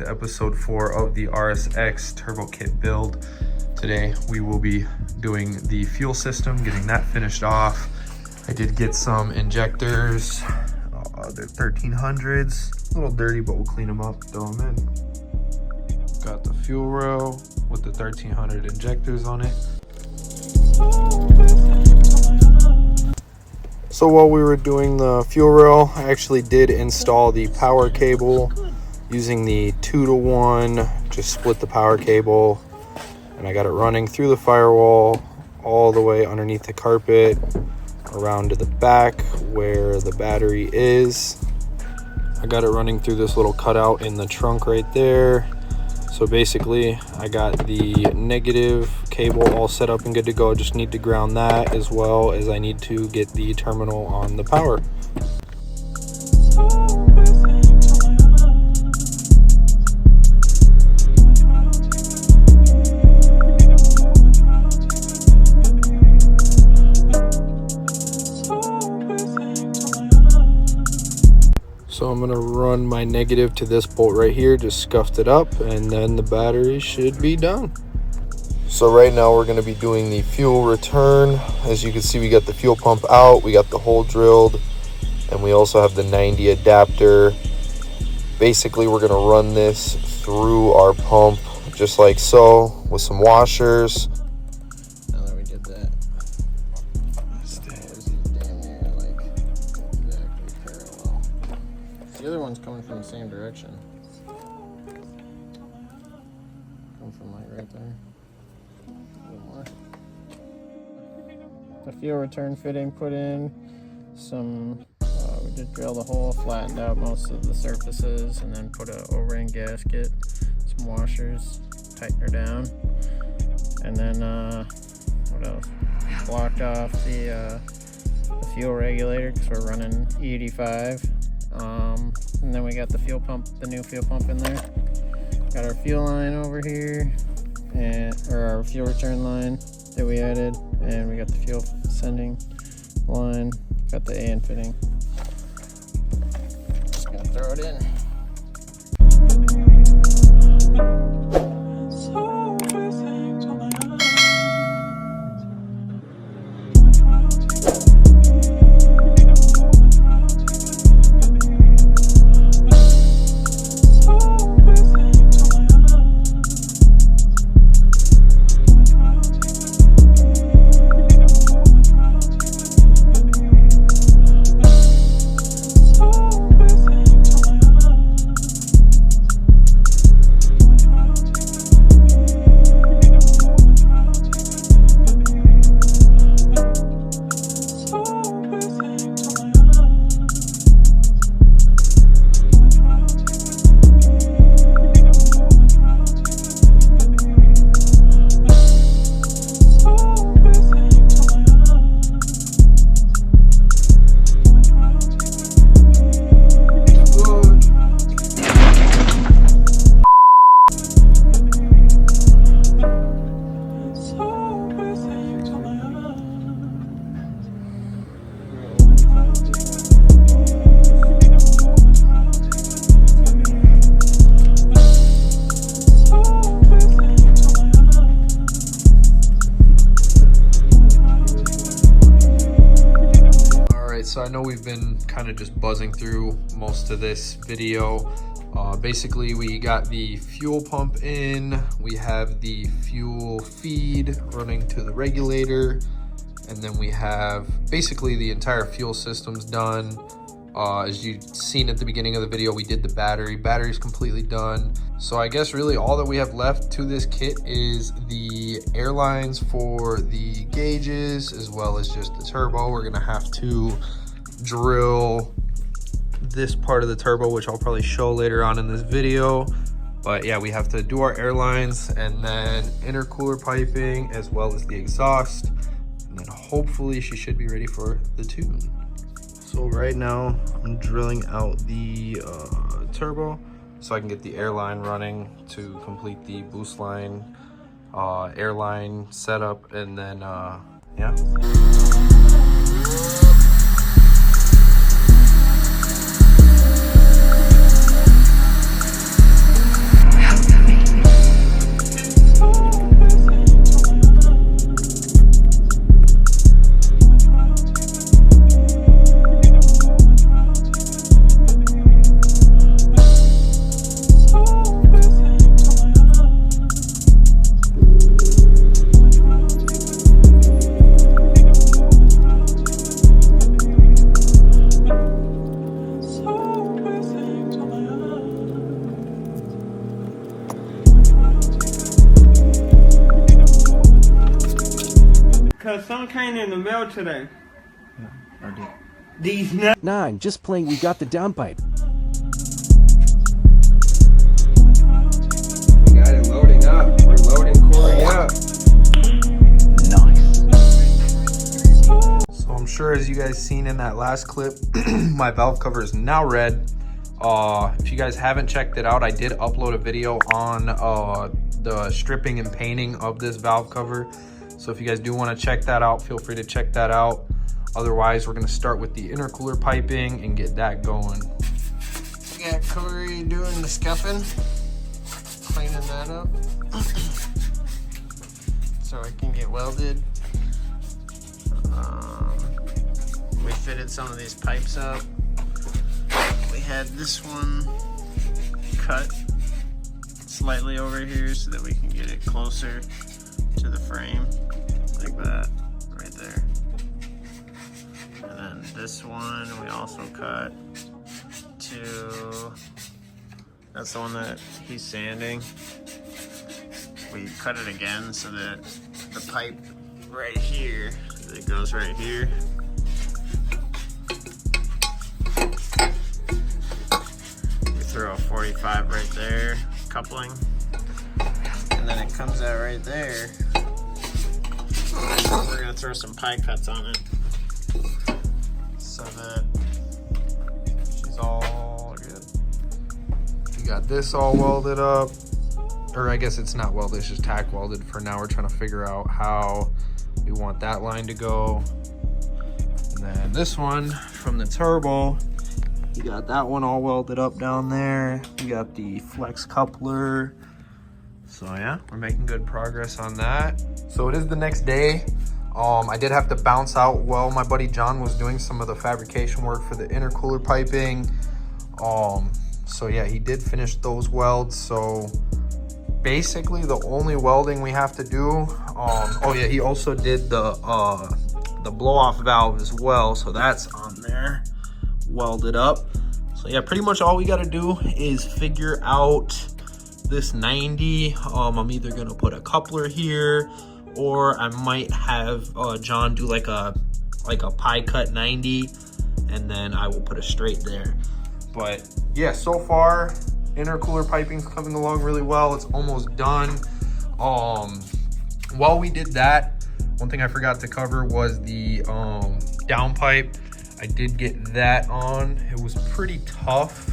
to episode 4 of the RSX turbo kit build. Today we will be doing the fuel system, getting that finished off. I did get some injectors, they're 1300s, a little dirty, but we'll clean them up, throw them in. Got the fuel row with the 1300 injectors on it. So while we were doing the fuel rail, I actually did install the power cable using the 2-to-1, just split the power cable, and I got it running through the firewall all the way underneath the carpet around to the back where the battery is. I got it running through this little cutout in the trunk right there. So basically I got the negative cable all set up and good to go. I just need to ground that, as well as I need to get the terminal on the power. So I'm gonna run my negative to this bolt right here, just scuffed it up, and then the battery should be done. So right now we're gonna be doing the fuel return. As you can see, we got the fuel pump out, we got the hole drilled, and we also have the 90 adapter. Basically, we're gonna run this through our pump, just like so, with some washers. Now that we did that, damn near like exactly parallel. The other one's coming from the same direction. Come from like right there. A little more. The fuel return fitting put in. Some, we did drill the hole, flattened out most of the surfaces, and then put a O-ring gasket, some washers, tighten her down, and then what else? Blocked off the fuel regulator because we're running E85. And then we got the fuel pump, the new fuel pump in there. Got our fuel line over here, or our fuel return line that we added, and we got the fuel sending line. Got the AN fitting. Just gonna throw it in. So I know we've been kind of just buzzing through most of this video. Basically, we got the fuel pump in, we have the fuel feed running to the regulator, and then we have basically the entire fuel system's done. As you've seen at the beginning of the video, we did the battery's completely done. So I guess really all that we have left to this kit is the airlines for the gauges, as well as just the turbo. We're gonna have to drill this part of the turbo, which I'll probably show later on in this video. But yeah, we have to do our airlines, and then intercooler piping, as well as the exhaust, and then hopefully she should be ready for the tune. So right now I'm drilling out the turbo so I can get the airline running to complete the boost line airline setup, and then yeah. Because some came in the mail today. Yeah, I did. These nuts. 9, just playing we got the downpipe. We got it loading up. We're loading Corey up. Nice. So I'm sure as you guys seen in that last clip, my valve cover is now red. If you guys haven't checked it out, I did upload a video on the stripping and painting of this valve cover. So if you guys do want to check that out, feel free to check that out. Otherwise, we're going to start with the intercooler piping and get that going. We got Corey doing the scuffing, cleaning that up so it can get welded. We fitted some of these pipes up. We had this one cut slightly over here so that we can get it closer to the frame, like that, right there. And then this one we also cut to, that's the one that he's sanding. We cut it again so that the pipe right here, it goes right here. We throw a 45 right there, coupling, and then it comes out right there. We're gonna throw some pie cuts on it so that she's all good. We got this all welded up. Or I guess it's not welded, it's just tack welded for now. We're trying to figure out how we want that line to go. And then this one from the turbo, we got that one all welded up down there. We got the flex coupler. So yeah, we're making good progress on that. So it is the next day. I did have to bounce out while my buddy John was doing some of the fabrication work for the intercooler piping. So yeah, he did finish those welds. So basically the only welding we have to do, oh yeah, he also did the blow off valve as well. So that's on there, welded up. So yeah, pretty much all we got to do is figure out this 90. I'm either gonna put a coupler here, or I might have John do like a pie cut 90, and then I will put a straight there. But yeah, so far intercooler piping's coming along really well. It's almost done. While we did that, one thing I forgot to cover was the downpipe. I did get that on. It was pretty tough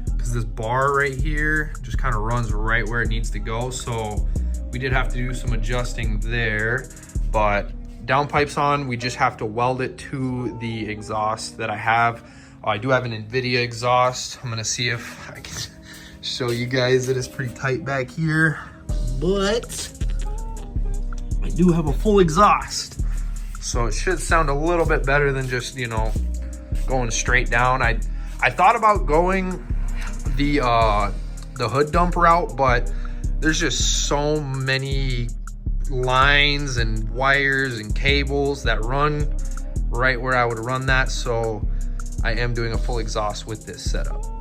because this bar right here just kind of runs right where it needs to go. So we did have to do some adjusting there, but downpipe's on. We just have to weld it to the exhaust that I have. I do have an NVIDIA exhaust. I'm gonna see if I can show you guys that it's pretty tight back here, but I do have a full exhaust. So it should sound a little bit better than just, you know, going straight down. I thought about going the hood dump route, but there's just so many lines and wires and cables that run right where I would run that. So I am doing a full exhaust with this setup.